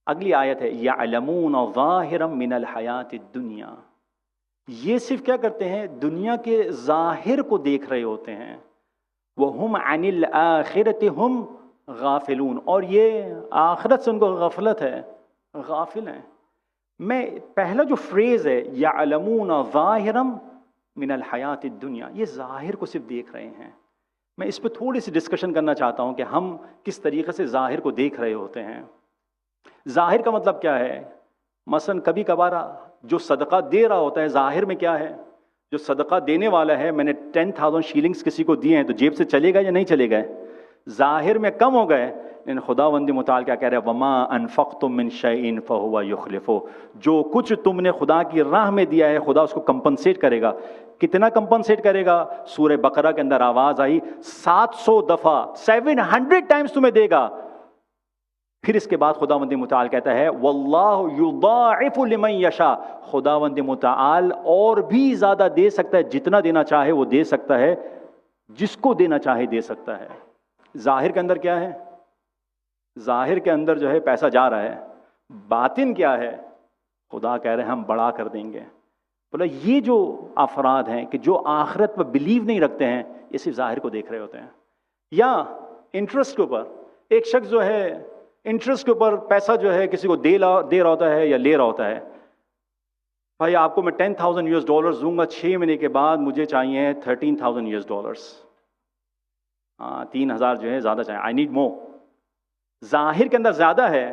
اگلی آیت ہے یعلمون ظاہرا من الحیات الدنیا، یہ صرف کیا کرتے ہیں؟ دنیا کے ظاہر کو دیکھ رہے ہوتے ہیں. وہم عن الآخرۃ ہم غافلون، اور یہ آخرت سے ان کو غفلت ہے، غافل ہیں. میں پہلا جو فریز ہے یعلمون ظاہرا من الحیات الدنیا، یہ ظاہر کو صرف دیکھ رہے ہیں. میں اس پہ تھوڑی سی ڈسکشن کرنا چاہتا ہوں کہ ہم کس طریقے سے ظاہر کو دیکھ رہے ہوتے ہیں. ظاہر کا مطلب کیا ہے؟ مثلا کبھی کبھار جو صدقہ دے رہا ہوتا ہے ظاہر میں کیا ہے؟ جو صدقہ دینے والا ہے، میں نے 10,000 شیلنگز کسی کو دیے ہیں تو جیب سے چلے گا یا نہیں چلے گئے؟ ظاہر میں کم ہو گئے، لیکن خداوند متعال کیا کہہ رہے ہیں؟ وما انفقتم من شیء فهو یخلفہ، جو کچھ تم نے خدا کی راہ میں دیا ہے خدا اس کو کمپنسیٹ کرے گا. کتنا کمپنسیٹ کرے گا؟ سورہ بقرہ کے اندر آواز آئی 700 دفعہ، 700 ٹائمز تمہیں دے گا. پھر اس کے بعد خداوند متعال کہتا ہے واللہ یضاعف لمن یشاء، خداوند متعال اور بھی زیادہ دے سکتا ہے، جتنا دینا چاہے وہ دے سکتا ہے، جس کو دینا چاہے دے سکتا ہے. ظاہر کے اندر کیا ہے؟ ظاہر کے اندر جو ہے پیسہ جا رہا ہے، باطن کیا ہے؟ خدا کہہ رہے ہیں ہم بڑا کر دیں گے. بولا یہ جو افراد ہیں کہ جو آخرت پر بلیو نہیں رکھتے ہیں، یہ صرف ظاہر کو دیکھ رہے ہوتے ہیں. یا انٹرسٹ کے اوپر ایک شخص جو ہے انٹرسٹ کے اوپر پیسہ جو ہے کسی کو دے رہا ہوتا ہے یا لے رہا ہوتا ہے. بھائی آپ کو میں $10,000 دوں گا، 6 مہینے کے بعد مجھے چاہیے $13,000. 3,000 جو ہے زیادہ چاہیے، آئی نیڈ مور. ظاہر کے اندر زیادہ ہے،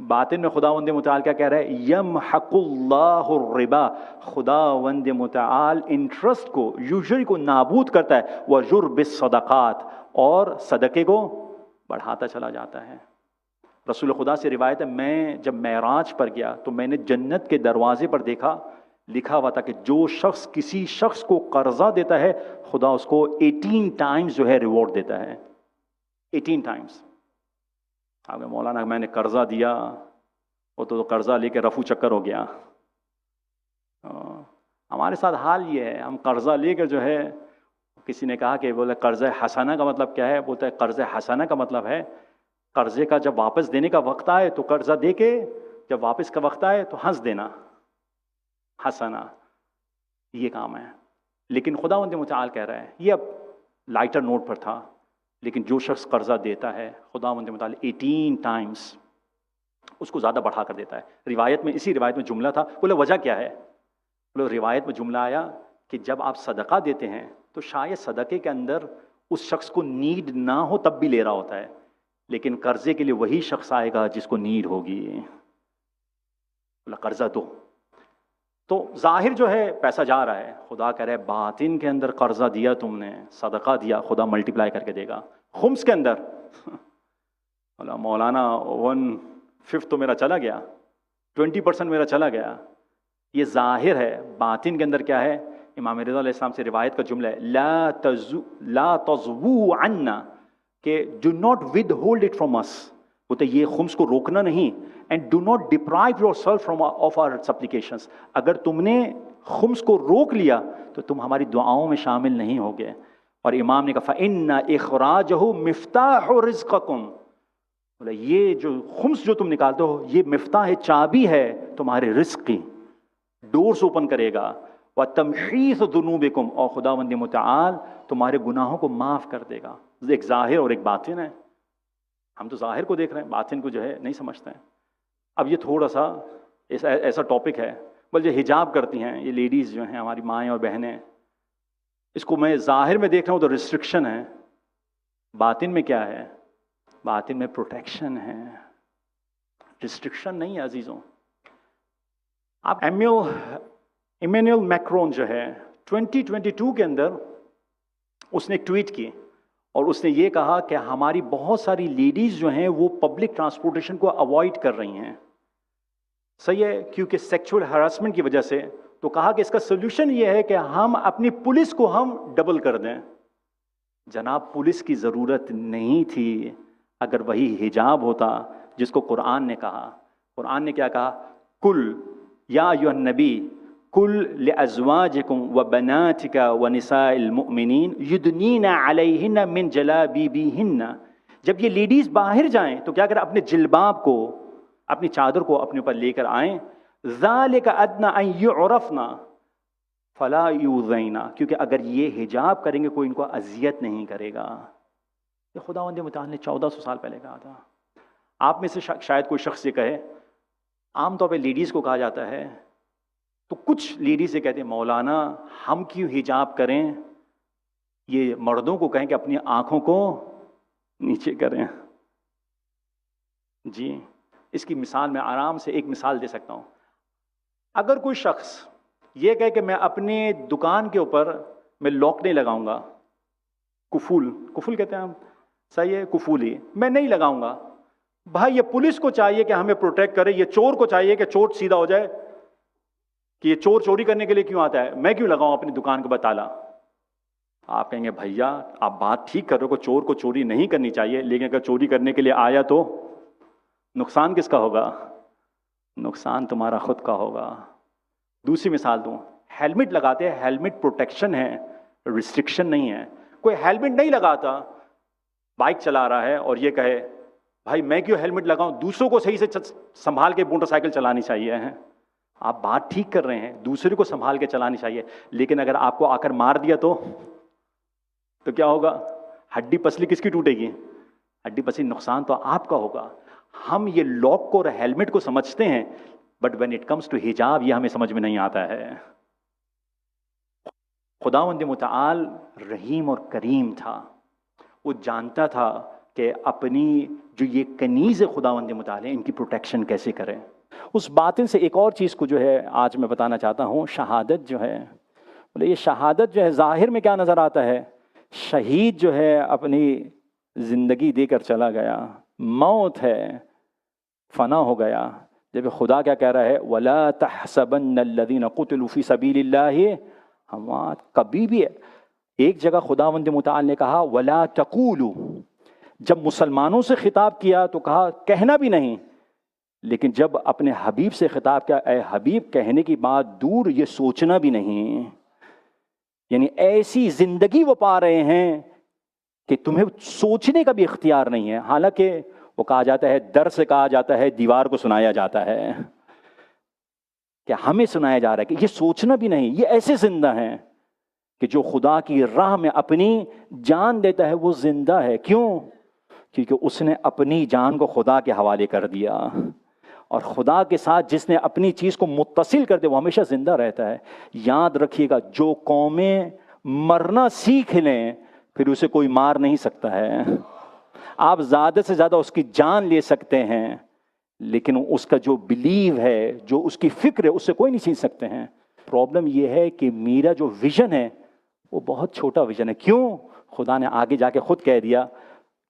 باطن میں خداوند متعال کیا کہہ رہا ہے؟ یمحق اللہ الربا، خداوند متعال انٹرسٹ کو، یوزری کو نابود کرتا ہے، وَيُرْبِ الصَّدَقَاتِ، اور صدقے کو بڑھاتا چلا جاتا ہے. رسول خدا سے روایت ہے میں جب معراج پر گیا تو میں نے جنت کے دروازے پر دیکھا، لکھا ہوا تھا کہ جو شخص کسی شخص کو قرضہ دیتا ہے خدا اس کو 18 ٹائمز جو ہے ریوارڈ دیتا ہے. 18 ٹائمز. آپ نے مولانا میں نے قرضہ دیا، وہ تو قرضہ لے کے رفو چکر ہو گیا. ہمارے ساتھ حال یہ ہے، ہم قرضہ لے کر جو ہے، کسی نے کہا کہ بولے قرضہ حسنہ کا مطلب کیا ہے؟ بولتا ہے قرضہ حسنہ کا مطلب ہے قرضے کا جب واپس دینے کا وقت آئے تو قرضہ دے کے جب واپس کا وقت آئے تو ہنس دینا، حسنہ، یہ کام ہے. لیکن خداوند متعال کہہ رہا ہے، یہ اب لائٹر نوٹ پر تھا، لیکن جو شخص قرضہ دیتا ہے خداوند متعال 18 ٹائمز اس کو زیادہ بڑھا کر دیتا ہے. روایت میں، اسی روایت میں جملہ تھا، بولے وجہ کیا ہے؟ بولے روایت میں جملہ آیا کہ جب آپ صدقہ دیتے ہیں تو شاید صدقے کے اندر اس شخص کو نیڈ نہ ہو تب بھی لے رہا ہوتا ہے، لیکن قرضے کے لیے وہی شخص آئے گا جس کو نیڈ ہوگی. بولا قرضہ دو. تو ظاہر جو ہے پیسہ جا رہا ہے، خدا کہہ رہے باطن کے اندر قرضہ دیا تم نے، صدقہ دیا، خدا ملٹیپلائی کر کے دے گا. خمس کے اندر بولا مولانا 1/5 تو میرا چلا گیا، 20% میرا چلا گیا. یہ ظاہر ہے. باطن کے اندر کیا ہے؟ امام رضا علیہ السلام سے روایت کا جملہ ہے لا تزوو عنا، کہ do not withhold it from us, بولتے یہ خمس کو روکنا نہیں. And do not deprive yourself from of our supplications, اگر تم نے خمس کو روک لیا تو تم ہماری دعاؤں میں شامل نہیں ہوگے. اور امام نے کہا فَإِنَّ إِخْرَاجَهُ مِفْتَاحُ رِزْقَكُمْ، بولے یہ جو خمس جو تم نکالتے ہو یہ مفتاح ہے، چابی ہے تمہارے رزق کی، ڈورز اوپن کرے گا. وَتَمْحِيصُ ذُنُوبِكُمْ، اور خداوند متعال تمہارے گناہوں کو معاف کر دے گا. ایک ظاہر اور ایک باطن ہے. ہم تو ظاہر کو دیکھ رہے ہیں، باطن کو جو ہے نہیں سمجھتے ہیں. اب یہ تھوڑا سا ایسا ٹاپک ہے، بل جو حجاب کرتی ہیں یہ لیڈیز جو ہیں ہماری مائیں اور بہنیں، اس کو میں ظاہر میں دیکھ رہا ہوں تو ریسٹرکشن ہے. باطن میں کیا ہے؟ باطن میں پروٹیکشن ہے، ریسٹرکشن نہیں ہے عزیزوں. آپ ایمینوئل میکرون جو ہے 2022 کے اندر اس نے ایک ٹویٹ کی اور اس نے یہ کہا کہ ہماری بہت ساری لیڈیز جو ہیں وہ پبلک ٹرانسپورٹیشن کو اوائڈ کر رہی ہیں. صحیح ہے، کیونکہ سیکچول ہراسمنٹ کی وجہ سے. تو کہا کہ اس کا سولوشن یہ ہے کہ ہم اپنی پولیس کو ہم ڈبل کر دیں. جناب پولیس کی ضرورت نہیں تھی اگر وہی حجاب ہوتا جس کو قرآن نے کہا. قرآن نے کیا کہا؟ کل یا ایھا النبی کل لازواجکم وبناتک ونساء المؤمنین یدنین علیہن من جلابیبہن. جب یہ لیڈیز باہر جائیں تو کیا کریں؟ اپنے جلباب کو اپنی چادر کو اپنے اوپر لے کر آئیں. ذالک ادنی ان یعرفنا فلا یؤذینا، کیونکہ اگر یہ حجاب کریں گے کوئی ان کو اذیت نہیں کرے گا. یہ خداوند متعال نے 1400 سال پہلے کہا تھا. آپ میں سے شاید کوئی شخص یہ کہے، عام طور پہ لیڈیز کو کہا جاتا ہے، تو کچھ لیڈیز یہ کہتے ہیں مولانا ہم کیوں حجاب کریں، یہ مردوں کو کہیں کہ اپنی آنکھوں کو نیچے کریں. جی اس کی مثال میں آرام سے ایک مثال دے سکتا ہوں. اگر کوئی شخص یہ کہے کہ میں اپنے دکان کے اوپر میں لاک نہیں لگاؤں گا، کفول کہتے ہیں ہم، صحیح ہے، کفول ہی میں نہیں لگاؤں گا. بھائی یہ پولیس کو چاہیے کہ ہمیں پروٹیکٹ کرے، یہ چور کو چاہیے کہ چور سیدھا ہو جائے کہ یہ چور چوری کرنے کے لیے کیوں آتا ہے، میں کیوں لگاؤں اپنی دکان کے اوپر تالا. آپ کہیں گے بھیا آپ بات ٹھیک کر رہے ہو، چور کو چوری نہیں کرنی چاہیے، لیکن اگر چوری کرنے کے لیے آیا تو نقصان کس کا ہوگا؟ نقصان تمہارا خود کا ہوگا. دوسری مثال دوں، ہیلمٹ لگاتے ہیں، ہیلمٹ پروٹیکشن ہے، ریسٹرکشن نہیں ہے. کوئی ہیلمٹ نہیں لگاتا، بائک چلا رہا ہے اور یہ کہے بھائی میں کیوں ہیلمٹ لگاؤں، دوسروں کو صحیح سے سنبھال کے موٹر سائیکل چلانی چاہیے. آپ بات ٹھیک کر رہے ہیں، دوسرے کو سنبھال کے چلانی چاہیے، لیکن اگر آپ کو آ کر مار دیا تو کیا ہوگا؟ ہڈی پسلی کس کی ٹوٹے گی؟ ہڈی پسلی، نقصان تو آپ کا ہوگا. ہم یہ لاک کو اور ہیلمٹ کو سمجھتے ہیں، but when it comes to حجاب یہ ہمیں سمجھ میں نہیں آتا ہے. خداوند متعال رحیم اور کریم تھا، وہ جانتا تھا کہ اپنی جو یہ کنیز خداوند متعال ان کی پروٹیکشن کیسے کریں. اس باطن سے ایک اور چیز کو جو ہے آج میں بتانا چاہتا ہوں. شہادت جو ہے، بولے یہ شہادت جو ہے ظاہر میں کیا نظر آتا ہے؟ شہید جو ہے اپنی زندگی دے کر چلا گیا، موت ہے، فنا ہو گیا. جب خدا کیا کہہ رہا ہے، وَلَا تَحْسَبَنَّ الَّذِينَ قُتِلُوا فِي سَبِيلِ اللَّهِ اموات. کبھی بھی ایک جگہ خداوند متعال نے کہا وَلَا تَقُولُوا، جب مسلمانوں سے خطاب کیا تو کہا کہنا بھی نہیں، لیکن جب اپنے حبیب سے خطاب کیا اے حبیب کہنے کی بات دور، یہ سوچنا بھی نہیں. یعنی ایسی زندگی وہ پا رہے ہیں کہ تمہیں سوچنے کا بھی اختیار نہیں ہے. حالانکہ وہ کہا جاتا ہے، در سے کہا جاتا ہے، دیوار کو سنایا جاتا ہے، کہ ہمیں سنایا جا رہا ہے کہ یہ سوچنا بھی نہیں. یہ ایسے زندہ ہیں کہ جو خدا کی راہ میں اپنی جان دیتا ہے وہ زندہ ہے. کیوں؟ کیونکہ اس نے اپنی جان کو خدا کے حوالے کر دیا، اور خدا کے ساتھ جس نے اپنی چیز کو متصل کر دیا وہ ہمیشہ زندہ رہتا ہے. یاد رکھیے گا، جو قومیں مرنا سیکھ لیں پھر اسے کوئی مار نہیں سکتا ہے. آپ زیادہ سے زیادہ اس کی جان لے سکتے ہیں، لیکن اس کا جو بلیو ہے، جو اس کی فکر ہے، اس سے کوئی نہیں چھین سکتے ہیں. پرابلم یہ ہے کہ میرا جو ویژن ہے وہ بہت چھوٹا ویژن ہے. کیوں؟ خدا نے آگے جا کے خود کہہ دیا.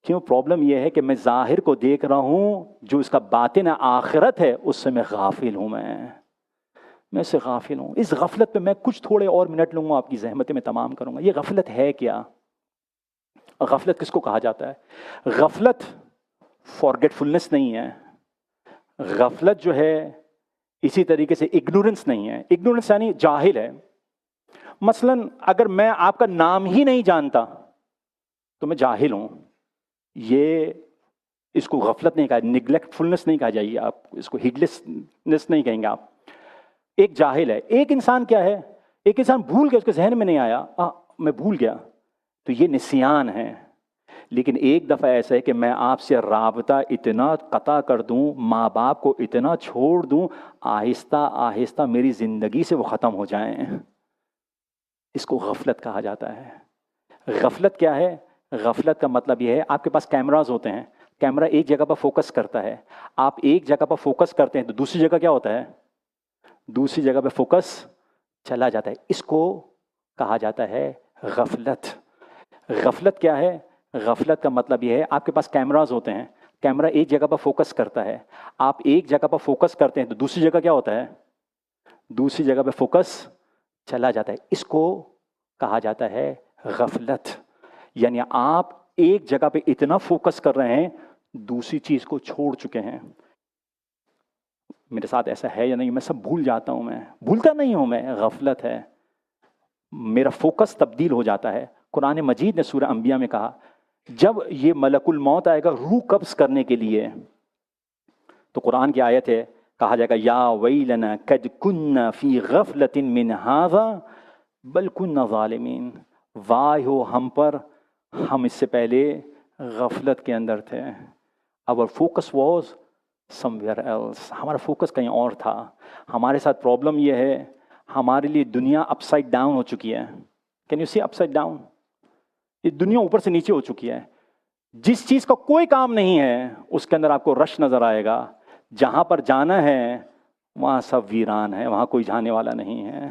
کیوں؟ پرابلم یہ ہے کہ میں ظاہر کو دیکھ رہا ہوں، جو اس کا باطن آخرت ہے اس سے میں غافل ہوں. میں اس سے غافل ہوں. اس غفلت پہ میں کچھ تھوڑے اور منٹ لوں گا، آپ کی زحمتیں میں تمام کروں گا. یہ غفلت ہے کیا؟ غفلت کس کو کہا جاتا ہے؟ غفلت فارگیٹ فلنس نہیں ہے. غفلت جو ہے اسی طریقے سے اگنورنس نہیں ہے. اگنورنس یعنی جاہل ہے. مثلا اگر میں آپ کا نام ہی نہیں جانتا تو میں جاہل ہوں. یہ اس کو غفلت نہیں کہا، نگلیکٹ فلنس نہیں کہا جائے، آپ اس کو ہیڈلیسنس نہیں کہیں گے. آپ ایک جاہل ہے. ایک انسان کیا ہے؟ ایک انسان بھول گیا، اس کے ذہن میں نہیں آیا، میں بھول گیا، تو یہ نسیان ہے. لیکن ایک دفعہ ایسا ہے کہ میں آپ سے رابطہ اتنا قطع کر دوں، ماں باپ کو اتنا چھوڑ دوں، آہستہ آہستہ میری زندگی سے وہ ختم ہو جائیں. اس کو غفلت کہا جاتا ہے. غفلت کیا ہے؟ غفلت کا مطلب یہ ہے، آپ کے پاس کیمراز ہوتے ہیں، کیمرہ ایک جگہ پر فوکس کرتا ہے، آپ ایک جگہ پر فوکس کرتے ہیں تو دوسری جگہ کیا ہوتا ہے؟ دوسری جگہ پہ فوکس چلا جاتا ہے. اس کو کہا جاتا ہے غفلت. غفلت کیا ہے؟ غفلت کا مطلب یہ ہے، آپ کے پاس کیمراز ہوتے ہیں، کیمرہ ایک جگہ پر فوکس کرتا ہے، آپ ایک جگہ پر فوکس کرتے ہیں تو دوسری جگہ کیا ہوتا ہے؟ دوسری جگہ پہ فوکس چلا جاتا ہے. اس کو کہا جاتا ہے غفلت. یعنی آپ ایک جگہ پہ اتنا فوکس کر رہے ہیں، دوسری چیز کو چھوڑ چکے ہیں. میرے ساتھ ایسا ہے یا نہیں؟ میں سب بھول جاتا ہوں، میں بھولتا نہیں ہوں، میں غفلت ہے، میرا فوکس تبدیل ہو جاتا ہے. قرآن مجید نے سورہ انبیاء میں کہا جب یہ ملک الموت آئے گا روح قبض کرنے کے لیے تو قرآن کی آیت ہے، کہا جائے گا یا ویلنا قد کننا فی غفلۃ من ھذا بل کننا ظالمین، واہ ہو ہم پر، ہم اس سے پہلے غفلت کے اندر تھے. our focus was somewhere else، ہمارا فوکس کہیں اور تھا. ہمارے ساتھ پرابلم یہ ہے، ہمارے لیے دنیا اپ سائڈ ڈاؤن ہو چکی ہے. Can you see upside down? یہ دنیا اوپر سے نیچے ہو چکی ہے. جس چیز کا کوئی کام نہیں ہے اس کے اندر آپ کو رش نظر آئے گا. جہاں پر جانا ہے وہاں سب ویران ہے، وہاں کوئی جانے والا نہیں ہے.